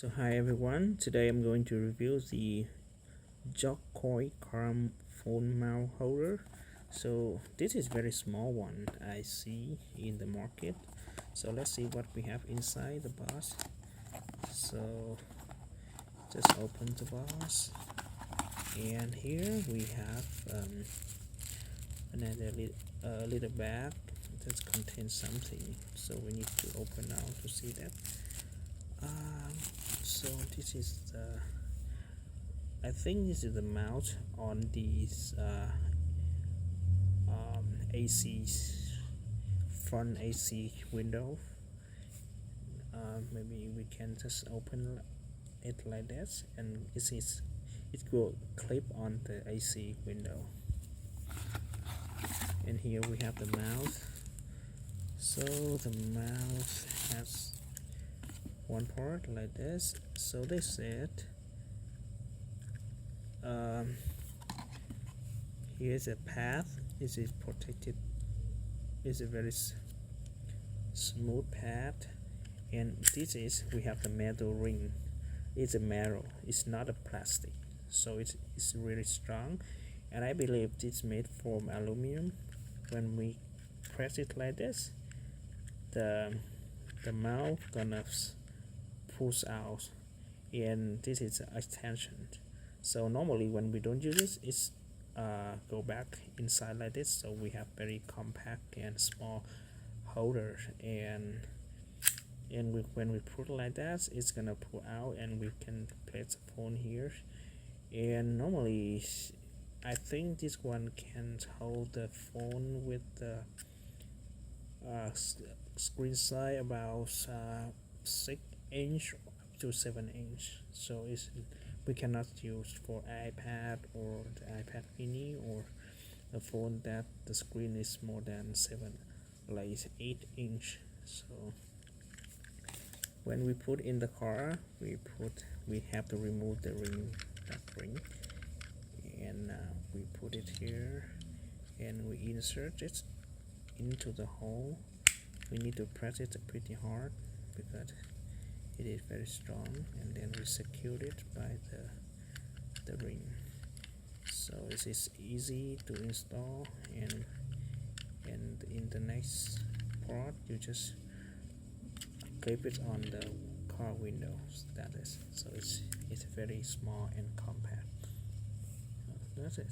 So hi everyone, today I'm going to review the Zoxkoy Charm phone mount holder. So this is very small one I see in the market. So let's see what we have inside the box. So just open the box, and here we have another little bag that contains something. So we need to open now to see that. So this is I think this is the mount on these AC front AC window. Maybe we can just open it like this, and it will clip on the AC window. And here we have the mount. So the mount has one part like this. So they said here's a path. This is protected. It's a very smooth path, and this is we have the metal ring. It's a metal. It's not a plastic, so it's really strong, and I believe it's made from aluminum. When we press it like this, the mount gonna push out, and this is extension. So normally when we don't use this, it's go back inside like this. So we have very compact and small holder, and when we put it like that, it's gonna pull out, and we can place the phone here. And normally I think this one can hold the phone with the screen size about 6" up to 7". So we cannot use for iPad or the iPad mini, or a phone that the screen is more than 7, like 8". So when we put in the car, we have to remove the ring, and we put it here, and we insert it into the hole. We need to press it pretty hard because it is very strong, and then we secure it by the ring. So it is easy to install, and in the next part you just clip it on the car windows. That is, so it's very small and compact. That's it.